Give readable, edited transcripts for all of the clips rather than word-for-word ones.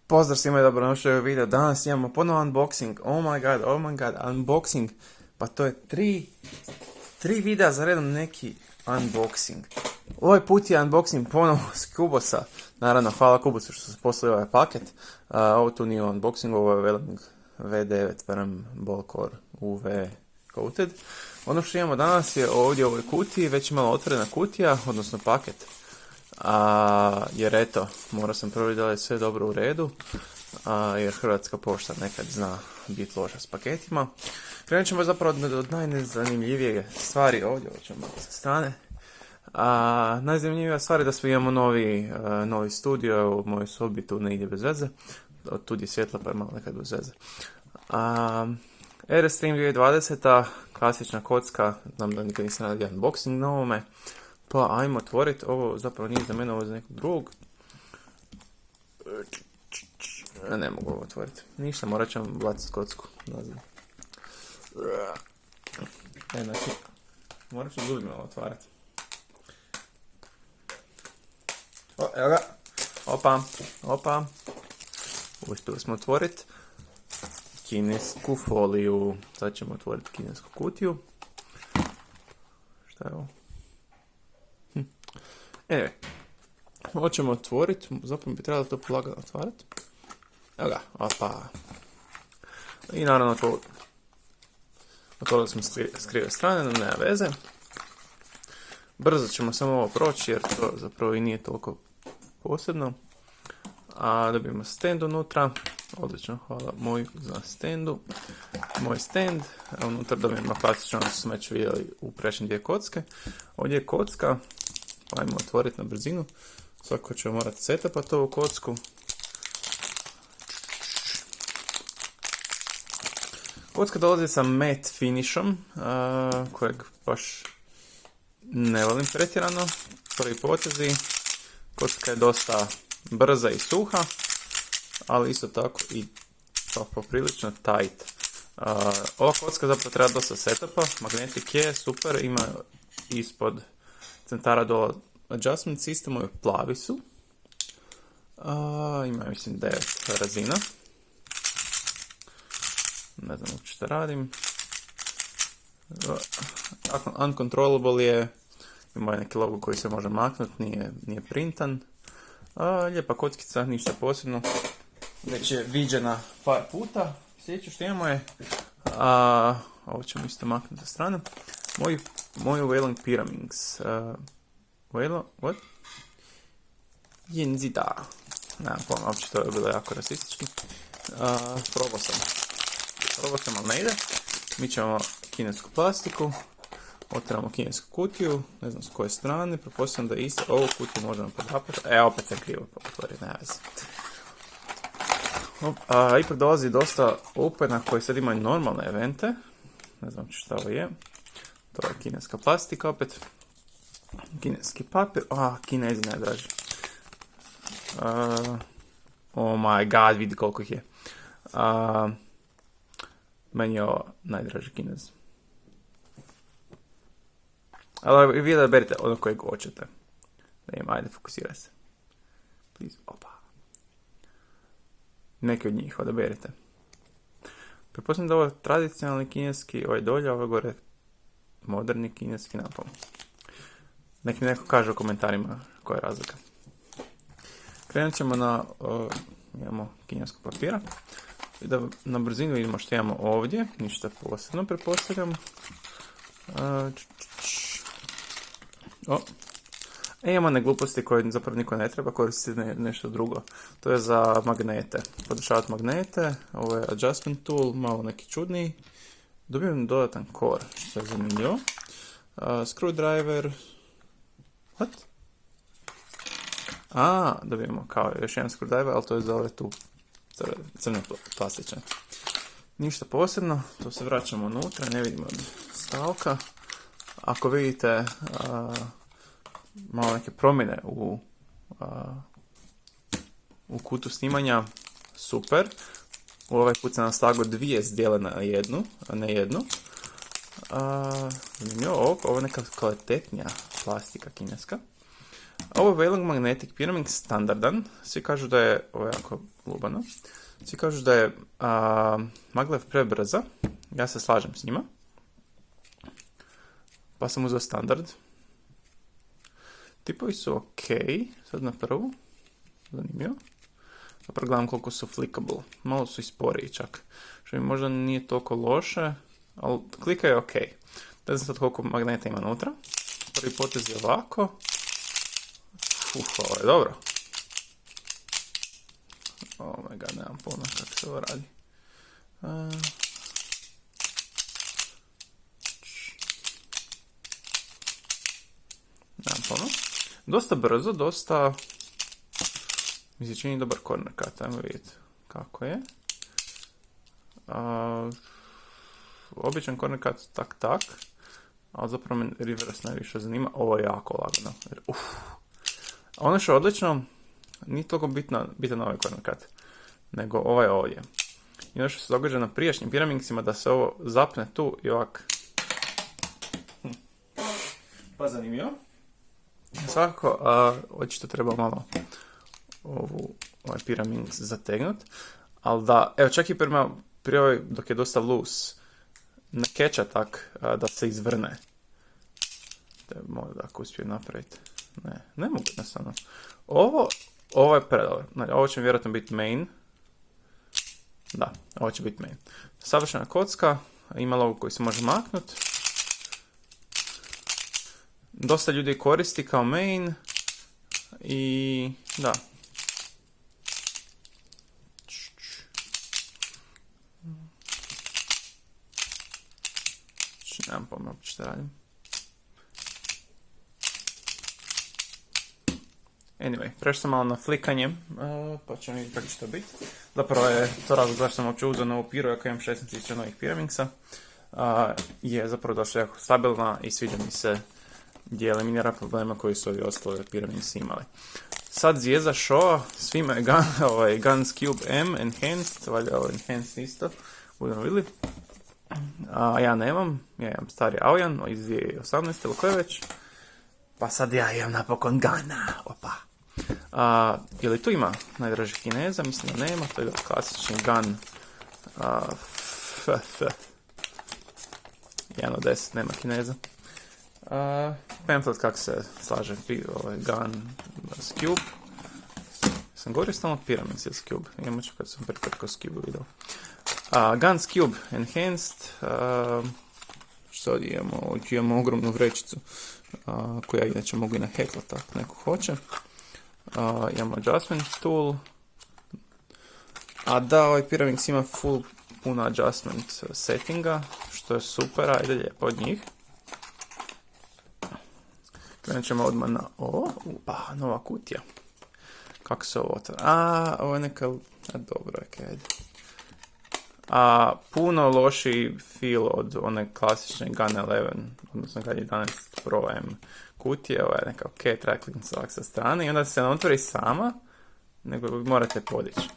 Pozdrav svima i dobrodošli u ovaj video. Danas imamo ponovo unboxing. Oh my god, unboxing. Pa to je tri videa za redom neki unboxing. Ovaj put je unboxing ponovo s Kubosa. Naravno, hvala Kubosu što se poslali ovaj paket. Ovo tu nije unboxing, ovo je Velang V9 veram Ballcore UV coated. Ono što imamo danas je ovdje u ovoj kutiji, već je malo otvorena kutija, odnosno paket. Jer eto, morao sam provjeriti da je sve dobro u redu, jer Hrvatska pošta nekad zna biti loša s paketima. Krenut ćemo zapravo od najnezanimljivije stvari ovdje, ovo ćemo sa strane. Najzanimljivija stvar je da smo imamo novi studio u mojoj sobi, tu negdje bez veze. Od tu je svjetlo pa je malo nekad bez veze. Airstream 2020, klasična kocka, znam da nikad nisam radio unboxing na ovome. Pa ajmo otvoriti, ovo zapravo nije za mene, ovo je za nekog drugog. Ne mogu ovo otvoriti. Ništa, morat ćemo baciti kocku nazad. Znači, morat ću zubima ovo otvarati. Evo ga. Opa. Uspjeli smo otvoriti kinesku foliju. Sad ćemo otvoriti kinesku kutiju. Šta je ovo? Ovo ćemo otvoriti, zapravo bi trebalo to polagano otvarati. Evo ga, opa. I naravno to otvorili smo s krive strane, no nema veze. Brzo ćemo samo ovo proći jer to zapravo i nije toliko posebno. Dobijemo stand unutra. Odlično, hvala moj za standu. Moj stand, unutra dobijemo klasično, smo već vidjeli u prečne dvije kocke. Ovdje je kocka, pa ajmo otvoriti na brzinu. Svako ćemo morati setupati ovu kocku. Kocka dolazi sa matte finishom, kojeg baš ne volim pretjerano. Prvi potezi, kocka je dosta brza i suha, ali isto tako i poprilično tight. Ova kocka zapravo treba dosta setupa, magnetik je super, ima ispod centara dole adjustment system, ovi plavi su. Ima mislim 9 razina. Ne znam uopće šta radim. Uncontrollable je, ima neki logo koji se može maknuti, nije printan. Lijepa kockica, ništa posebno. Već je viđena par puta. Sljedeće što imamo je, ovo ćemo isto maknuti za stranu, moju Velang Pyraminx. What? Jenzida. Nemam pojma, uopće to je bilo jako rasistički. Probao sam, ali ne ide. Mi ćemo kinesku plastiku. Otvaramo kinesku kutiju, ne znam s koje strane, pretpostavljam da isto ovu kutiju možemo podapati. Opet sam krivo otvoriti, nema veze. Ipak dolazi dosta opena koji sad imaju normalne evente. Ne znam šta ovo je. To je kineska plastika opet. Kineski papir. Kinezi najdraži. Oh my god, vidi koliko ih je. Meni je ovo najdraži Kinez. Ali vi da berite ono kojeg hoćete. Ajde, fokusiraj se. Please, opa. Neki od njih odaberite. Pretpostavljam da ovo je tradicionalni kineski, ovaj dolje, ovaj gore moderni kineski napom. Nek mi neko kaže u komentarima koja je razlika. Krenut ćemo imamo kineskog papira. I da na brzinu vidimo što imamo ovdje, ništa posebno pretpostavljam. Imamo one gluposti koje zapravo niko ne treba koristiti nešto drugo. To je za magnete. Podešavati magnete, ovo je adjustment tool, malo neki čudniji. Dobijem dodatan core, što je zanimljivo. Screwdriver. What? Dobijemo kao još jedan screwdriver, ali to je za ove tu crne plastične. Ništa posebno, to se vraćamo unutra, ne vidimo stavka. Ako vidite malo neke promjene u kutu snimanja, super. U ovaj put sam naslagao dvije zdjele na jednu, a ne jednu. Ovo je neka kvalitetnija plastika kineska. Ovo je Wailing Magnetic Pyramid standardan. Svi kažu da je, ovo je jako lubano, svi kažu da je maglev prebrza. Ja se slažem s njima. Pa sam uzeo standard. Tipovi su ok, sad na prvu. Zanimljivo. Zapravo gledam koliko su flickable. Malo su i sporiji čak. Što mi možda nije toliko loše, ali klika je ok. Ne znam sad koliko magneta ima unutra. Prvi potez je ovako. Ovo je dobro. Oh my god, nemam pojma kako se ovo radi. Nemam pojma. Dosta brzo, dosta... Mi se čini dobar corner cut, ajmo vidjeti kako je. Običan corner cut tak, ali zapravo me reverse najviše zanima. Ovo je jako lagano. Ono što je odlično, nije toliko bitan ovaj corner cut, nego ovaj ovdje. I ono što se događa na prijašnjim piramingsima, da se ovo zapne tu i ovak. Pa zanimljivo. Svakako, očito treba malo ovaj piramid zategnut. Ali da, evo čak i prije ovaj, dok je dosta loose, ne keća tak da se izvrne. Možda ako uspijem napraviti. Ne mogu jednostavno. Ovo je predobro. Znači, ovo će vjerojatno biti main. Da, ovo će biti main. Savršena kocka, ima logo koji se može maknut. Dosta ljudi koristi kao main. I da. Nemam pojma što radim. Anyway, prešao sam malo na flikanje, pa ćemo vidjeti kako će to biti. Zapravo je to razlog zašto sam uopće uzeo novu piru, ako imam 16.000 novih piramidsa. Je zapravo došla jako stabilna i sviđa mi se gdje eliminira problema koji su ovi ostale piramidsi imali. Sad zvijezda showa, svima je Guns Cube M Enhanced, valjda ovo Enhanced isto, budemo vidjeli. Ja nemam, ja imam stari Aoyan iz 2018. ili koje već. Pa sad ja imam napokon Gana, opa. Je tu ima najdražih Kineza? Mislim da nema, to je klasični Gun. 1 od 10, nema Kineza. Pamphlet kako se slaže ovaj Gun s Cube. Sam govorio stalno Pyramids ili s Cube, imamo ću kad sam pripetko s Cube video. Guns Cube Enhanced, sad imamo ogromnu vrećicu koja inače mogu i na heklat ako neko hoće. Imamo adjustment tool, a da ovaj Pyraminx ima puno adjustment settinga, što je super, ajde lijepo od njih. Krenut ćemo odmah na ovo, nova kutija. Kako se ovo otvara? Ovo je neka, dobro je, ajde. Puno lošiji feel od one klasične Gun 11, odnosno Gun 11 Pro M kutije. Ovo je neka ok, tracklinca sa strane i onda se ne otvori sama, nego morate podići.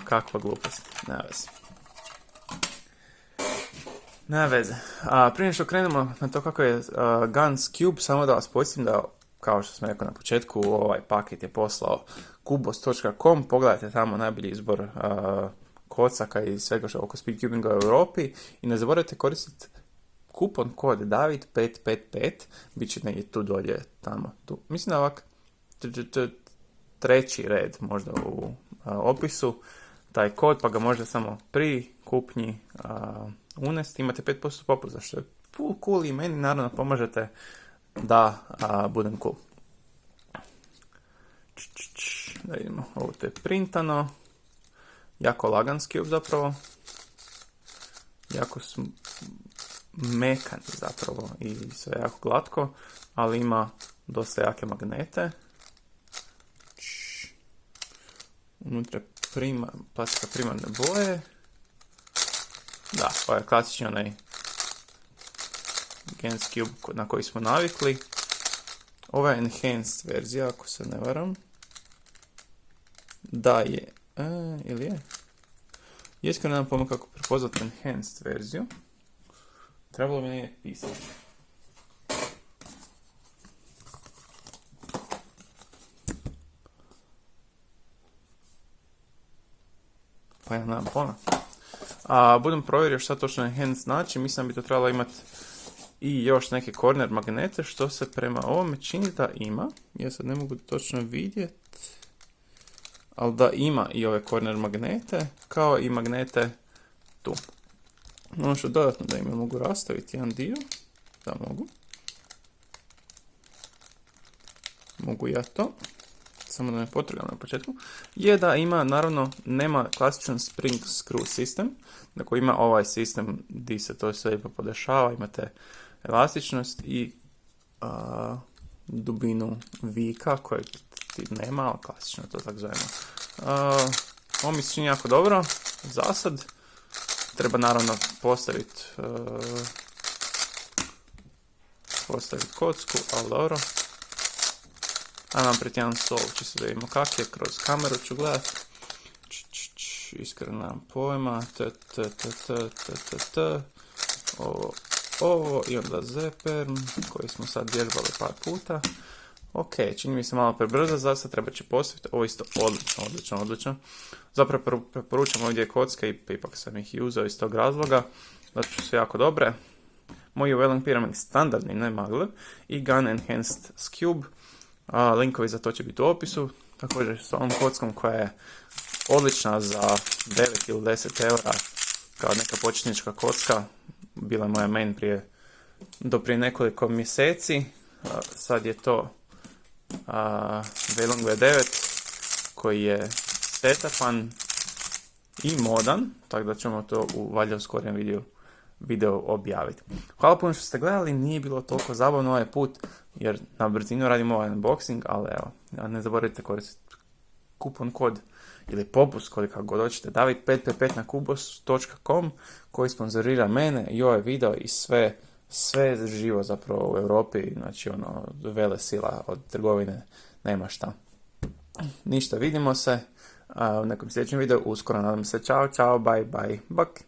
Kakva glupost, nema veze. Nema veze. Prije što krenemo na to kako je Guns Cube, samo da vas podsjetim da, kao što sam rekao na početku, ovaj paket je poslao kubos.com, pogledajte tamo najbolji izbor kocaka i svega što oko speedcubinga u Europi i ne zaboravite koristiti kupon kod David555, bit će negdje tu dolje, tamo, tu. Mislim da ovak treći red možda u opisu, taj kod, pa ga možda samo pri kupnji unesti, imate 5% popusta, što je full cool i meni naravno pomožete da budem cool. Da vidimo, ovo to je printano. Jako lagan Cube zapravo. Jako mekan zapravo i sve jako glatko, ali ima dosta jake magnete. Unutra plastika primarne boje. Da, ovo je klasični onaj Gens Cube na koji smo navikli. Ova je enhanced verzija, ako se ne varam. Da je. Ili je? Iskreno nemam pojma kako prepoznati enhanced verziju. Trebalo mi nije pisati. Pa ja nemam pojma. Budem provjerio šta točno enhance znači, mislim da bi to trebalo imati i još neke corner magnete, što se prema ovome čini da ima. Ja sad ne mogu točno vidjeti, ali da ima i ove corner magnete, kao i magnete tu. Ono što dodatno da ime mogu rastaviti jedan dio, da mogu. Mogu ja to, samo da me potrgam na početku, je da ima, naravno, nema klasičan spring screw sistem, dakle ima ovaj sistem gdje se to sve podešava, imate elastičnost i dubinu vika kojeg ti nema, ali klasično to tako zovemo. Ovo mi se čini jako dobro, za sad treba naravno postaviti kocku, ali dobro. A nam pred jedan sol, čisto da vidimo kak je, kroz kameru ću gledat. Iskreno nemam pojma. Ovo i onda zeper, koji smo sad vježbali par puta. Ok, čini mi se malo prebrzo, zasad treba će postaviti. Ovo isto odlično. Zapravo preporučam ovdje kocke i ipak sam ih uzeo iz tog razloga. Znači su jako dobre. Moji Wailing Pyramid standardni, ne maglev. I Gun Enhanced Cube. Linkovi za to će biti u opisu. Također s ovom kockom koja je odlična za 9 ili 10 eura kao neka početnička kocka. Bila je moja main do prije nekoliko mjeseci. Sad je to Wailing V9 koji je setapan i modan, tako da ćemo to valjda u skorijem video objaviti. Hvala puno što ste gledali, nije bilo toliko zabavno ovaj put, jer na brzinu radimo ovaj unboxing, ali evo, ne zaboravite koristiti kupon kod ili popust kod kako god hoćete, David555 na kubos.com koji sponzorira mene i ovaj video i sve živo zapravo u Europi, znači ono, vele sila od trgovine, nema šta. Ništa, vidimo se u nekom sljedećem videu, uskoro nadam se, čao, bye, bak.